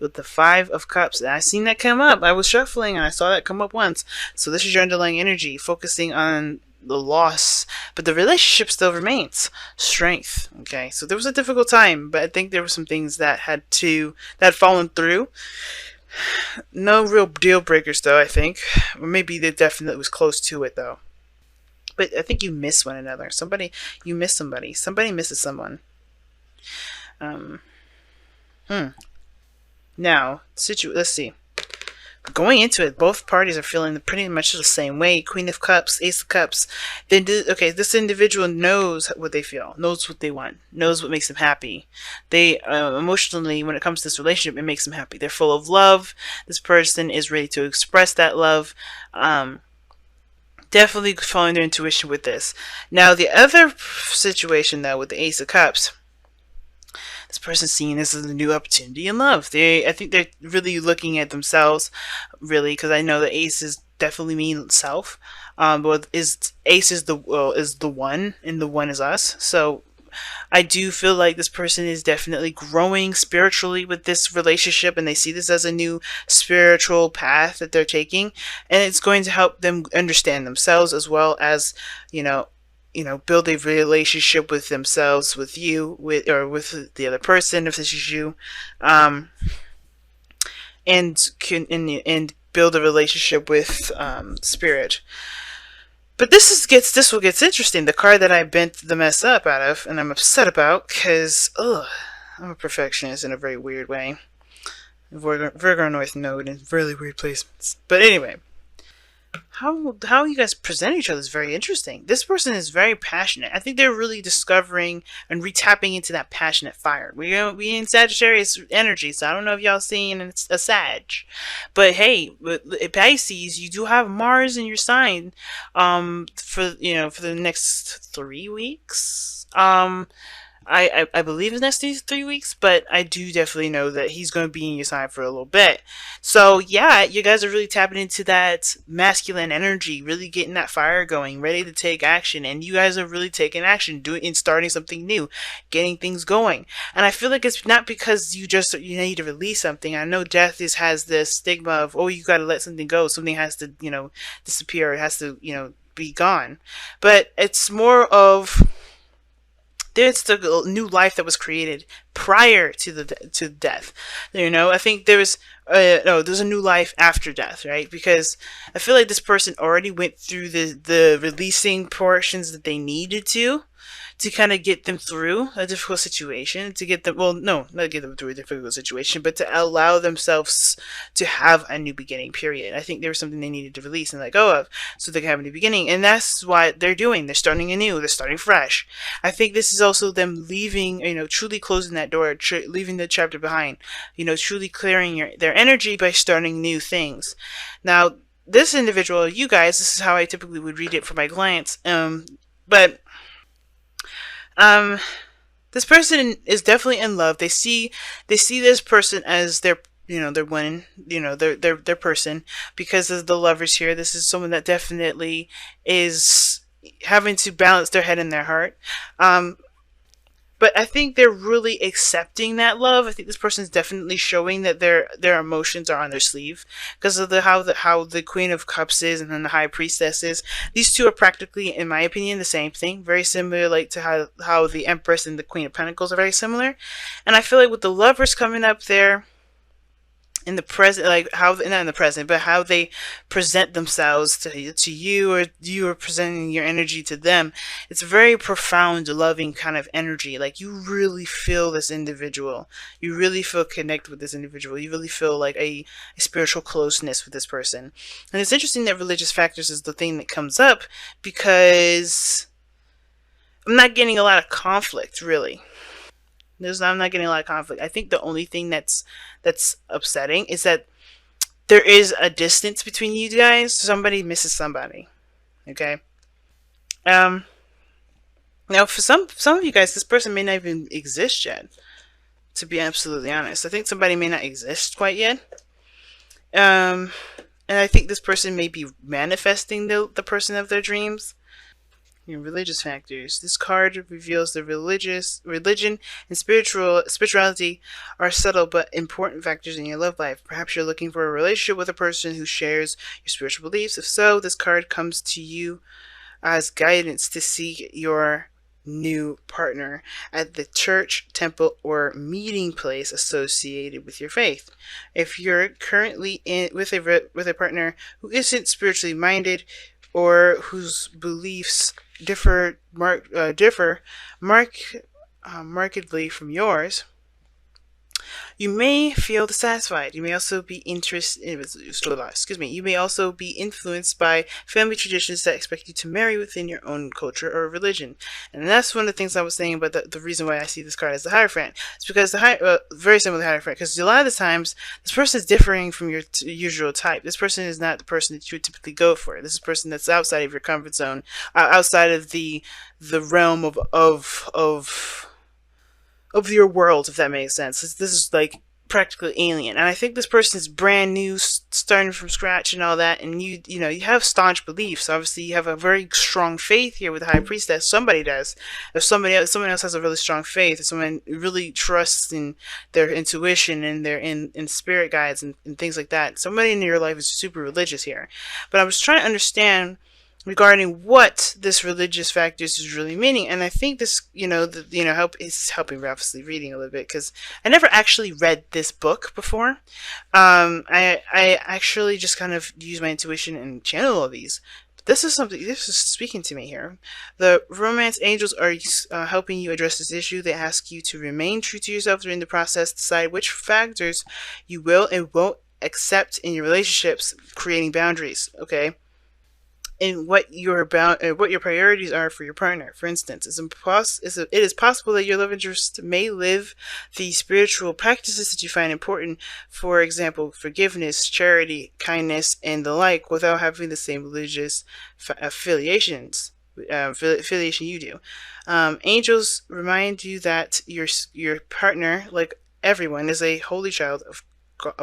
with the Five of Cups. And I seen that come up. I was shuffling and I saw that come up once. So this is your underlying energy, focusing on the loss, but the relationship still remains. Strength. Okay, so there was a difficult time, but I think there were some things that had fallen through. No real deal breakers though, I think. Or maybe they definitely was close to it though. But I think you miss one another. You miss somebody. Somebody misses someone. Um, hmm. Now, let's see. Going into it, both parties are feeling pretty much the same way. Queen of Cups, Ace of Cups. This individual knows what they feel, knows what they want, knows what makes them happy. They emotionally, when it comes to this relationship, it makes them happy. They're full of love. This person is ready to express that love. Definitely following their intuition with this. Now, the other situation, though, with the Ace of Cups, this person's seeing this as a new opportunity in love. I think they're really looking at themselves, really, because I know the Ace is definitely mean self. But Ace is the one, and the one is us. So I do feel like this person is definitely growing spiritually with this relationship, and they see this as a new spiritual path that they're taking, and it's going to help them understand themselves as well as, build a relationship with themselves, with you, with the other person, if this is you, and build a relationship with spirit. But this what gets interesting. The card that I bent the mess up out of, and I'm upset about, because I'm a perfectionist in a very weird way. Virgo North Node in really weird placements. But anyway, how you guys present each other is very interesting. This person is very passionate. I think they're really discovering and retapping into that passionate fire. We in Sagittarius energy, so I don't know if y'all seeing a Sag, but hey, with Pisces, you do have Mars in your sign, for the next 3 weeks. I believe it's next 3 weeks, but I do definitely know that he's going to be in your sign for a little bit. So yeah, you guys are really tapping into that masculine energy, really getting that fire going, ready to take action, and you guys are really taking action, doing and starting something new, getting things going. And I feel like it's not because you need to release something. I know death has this stigma of, oh, you got to let something go, something has to disappear, it has to be gone, but it's more of, there's the new life that was created prior to death. I think there's a new life after death, right? Because I feel like this person already went through the releasing portions that they needed to kind of get them through a difficult situation, to get them, well, no, not get them through a difficult situation, but to allow themselves to have a new beginning, period. I think there was something they needed to release and let go of so they can have a new beginning. And that's what they're doing. They're starting anew. They're starting fresh. I think this is also them leaving, truly closing that door, leaving the chapter behind, truly clearing their energy by starting new things. Now, this individual, you guys, this is how I typically would read it for my clients. But this person is definitely in love. They see this person as their one, their person, because of the Lovers here. This is someone that definitely is having to balance their head and their heart. But I think they're really accepting that love. I think this person is definitely showing that their emotions are on their sleeve, because of how the Queen of Cups is and then the High Priestess is. These two are practically, in my opinion, the same thing. Very similar, like to how the Empress and the Queen of Pentacles are very similar. And I feel like with the Lovers coming up there in the present, like how, not in the present, but how they present themselves to you, or you are presenting your energy to them, it's a very profound, loving kind of energy. Like, you really feel this individual, you really feel connected with this individual, you really feel like a spiritual closeness with this person. And it's interesting that religious factors is the thing that comes up, because I'm not getting a lot of conflict, really. I'm not getting a lot of conflict. I think the only thing that's upsetting is that there is a distance between you guys. Somebody misses somebody. Okay. Now, for some of you guys, this person may not even exist yet. To be absolutely honest, I think somebody may not exist quite yet. And I think this person may be manifesting the person of their dreams. Religious factors. This card reveals the religion and spirituality are subtle but important factors in your love life. Perhaps you're looking for a relationship with a person who shares your spiritual beliefs. If so, this card comes to you as guidance to seek your new partner at the church, temple, or meeting place associated with your faith. If you're currently with a partner who isn't spiritually minded or whose beliefs differ markedly from yours, you may feel dissatisfied. You may also be You may also be influenced by family traditions that expect you to marry within your own culture or religion. And that's one of the things I was saying about the reason why I see this card as the Hierophant. It's because very similar to the Hierophant, because a lot of the times this person is differing from your usual type. This person is not the person that you would typically go for. This is a person that's outside of your comfort zone, outside of the realm of your world, if that makes sense. This is like practically alien, and I think this person is brand new, starting from scratch and all that. And you have staunch beliefs. Obviously, you have a very strong faith here with the High Priestess. Somebody does. If someone else has a really strong faith, if someone really trusts in their intuition and their in spirit guides and things like that, somebody in your life is super religious here. But I was trying to understand regarding what this religious factors is really meaning, and I think this, help is helping me obviously reading a little bit, because I never actually read this book before. I actually just kind of use my intuition and channel all these. But this is speaking to me here. The romance angels are helping you address this issue. They ask you to remain true to yourself during the process, decide which factors you will and won't accept in your relationships, creating boundaries. Okay. And what your priorities are for your partner. For instance, it is possible that your love interest may live the spiritual practices that you find important, for example, forgiveness, charity, kindness, and the like, without having the same religious affiliation you do. Angels remind you that your partner, like everyone, is a holy child of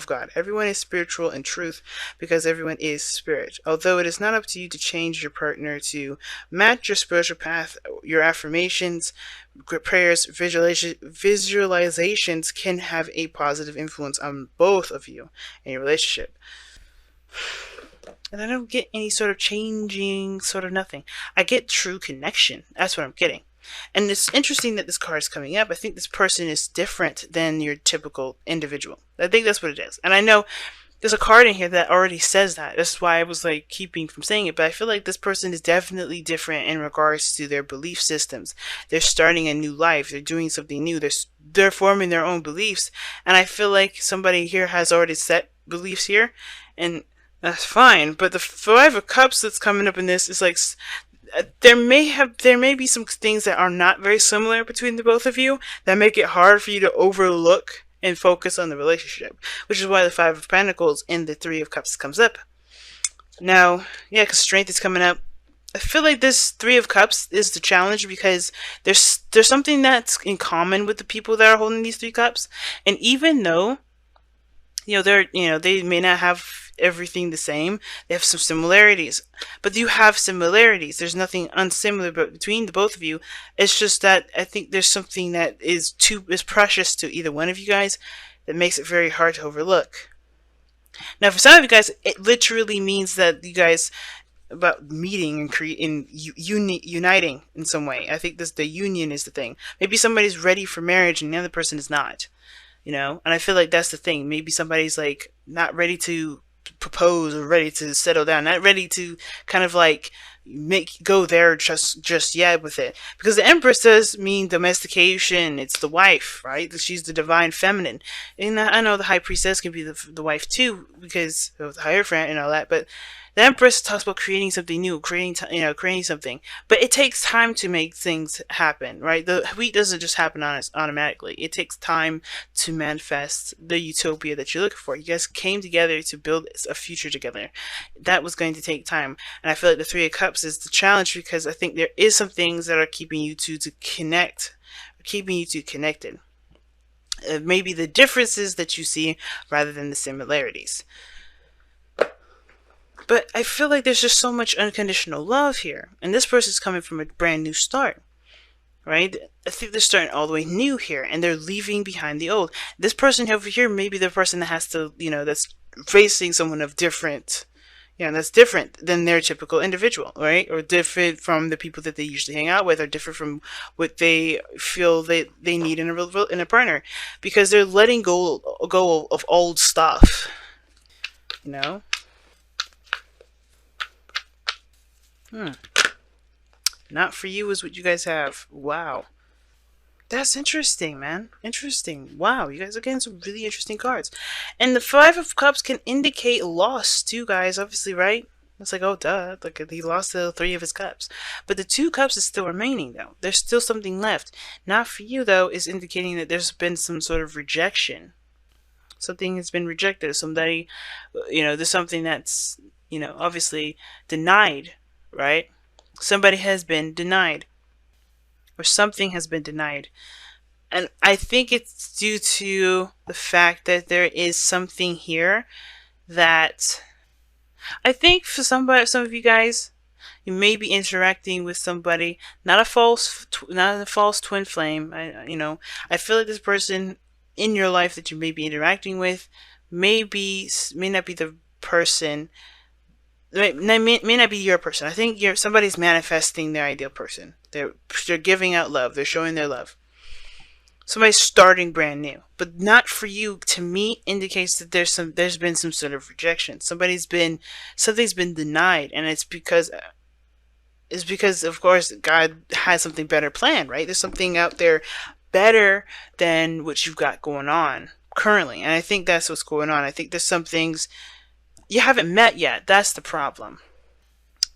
God. Everyone is spiritual in truth because everyone is spirit. Although it is not up to you to change your partner to match your spiritual path, your affirmations, prayers, visualizations can have a positive influence on both of you in your relationship. And I don't get any sort of changing, sort of nothing. I get true connection. That's what I'm getting. And it's interesting that this card is coming up. I think this person is different than your typical individual. I think that's what it is. And I know there's a card in here that already says that. That's why I was like keeping from saying it. But I feel like this person is definitely different in regards to their belief systems. They're starting a new life. They're doing something new. They're forming their own beliefs. And I feel like somebody here has already set beliefs here. And that's fine. But the Five of Cups that's coming up in this is like, there may be some things that are not very similar between the both of you that make it hard for you to overlook and focus on the relationship, which is why the Five of Pentacles and the Three of Cups comes up. Now, yeah, because strength is coming up. I feel like this Three of Cups is the challenge because there's something that's in common with the people that are holding these Three Cups, and even though they may not have everything the same, they have some similarities, but you have similarities. There's nothing unsimilar between the both of you. It's just that I think there's something that is precious to either one of you guys that makes it very hard to overlook. Now, for some of you guys, it literally means that you guys about meeting and uniting in some way. I think the union is the thing. Maybe somebody's ready for marriage and the other person is not. And I feel like that's the thing. Maybe somebody's like not ready to propose or ready to settle down, not ready to kind of like go there just yet with it, because the Empress does mean domestication. It's the wife, right? She's the divine feminine, and I know the High Priestess can be the wife too because of the Hierophant and all that, but the Empress talks about creating something new, creating something, but it takes time to make things happen, right? The wheat doesn't just happen on us automatically. It takes time to manifest the utopia that you're looking for. You guys came together to build a future together. That was going to take time, and I feel like the Three of Cups is the challenge because I think there is some things that are keeping you two connected. Maybe the differences that you see rather than the similarities. But I feel like there's just so much unconditional love here. And this person's coming from a brand new start, right? I think they're starting all the way new here and they're leaving behind the old. This person over here may be the person that has to, that's facing someone of different, that's different than their typical individual, right? Or different from the people that they usually hang out with, or different from what they feel they need in a partner, because they're letting go of old stuff, you know? Not for you is what you guys have. Wow. That's interesting, man. Interesting. Wow, you guys are getting some really interesting cards. And the Five of Cups can indicate loss too, guys, obviously, right? It's like, oh, duh. Like, he lost the Three of his Cups. But the Two Cups is still remaining, though. There's still something left. Not for you, though, is indicating that there's been some sort of rejection. Something has been rejected. Somebody, there's something that's, obviously denied, right? Somebody has been denied. Or something has been denied. And I think it's due to the fact that there is something here that I think for some of you guys, you may be interacting with somebody, not a false twin flame. I feel like this person in your life that you may be interacting with may not be the person. May not be your person. I think somebody's manifesting their ideal person. They're giving out love. They're showing their love. Somebody's starting brand new, but not for you. To me, indicates that there's been some sort of rejection. Something's been denied, and it's because of course God has something better planned, right? There's something out there better than what you've got going on currently, and I think that's what's going on. I think there's some things you haven't met yet. That's the problem.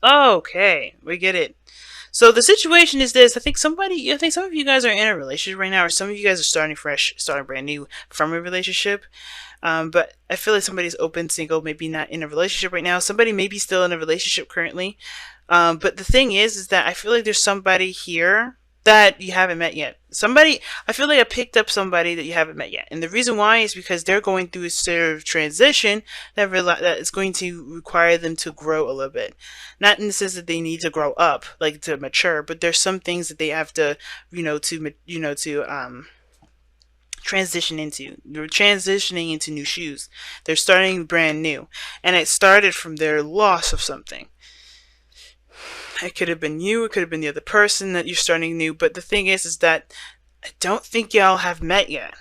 Okay, we get it. So the situation is this. I think some of you guys are in a relationship right now, or some of you guys are starting fresh, starting brand new from a relationship. But I feel like somebody's open, single, maybe not in a relationship right now. Somebody may be still in a relationship currently. But the thing is that I feel like there's somebody here that you haven't met yet. I feel like I picked up somebody that you haven't met yet. And the reason why is because they're going through a sort of transition that is going to require them to grow a little bit. Not in the sense that they need to grow up, like to mature, but there's some things that they have to, transition into. They're transitioning into new shoes. They're starting brand new. And it started from their loss of something. It could have been you, it could have been the other person that you're starting new, but the thing is that I don't think y'all have met yet.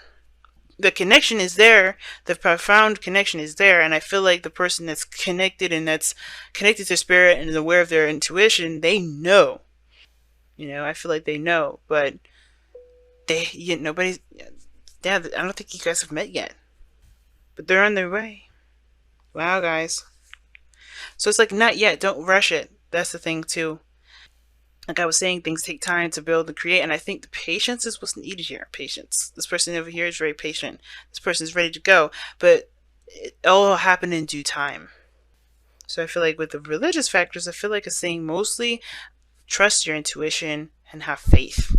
The connection is there, the profound connection is there, and I feel like the person that's connected to spirit and is aware of their intuition, they know. I feel like they know, but I don't think you guys have met yet. But they're on their way. Wow, guys. So it's like, not yet, don't rush it. That's the thing too. Like I was saying, things take time to build and create, and I think the patience is what's needed here. Patience. This person over here is very patient. This person is ready to go, but it all happened in due time. So I feel like with the religious factors, I feel like it's saying mostly trust your intuition and have faith.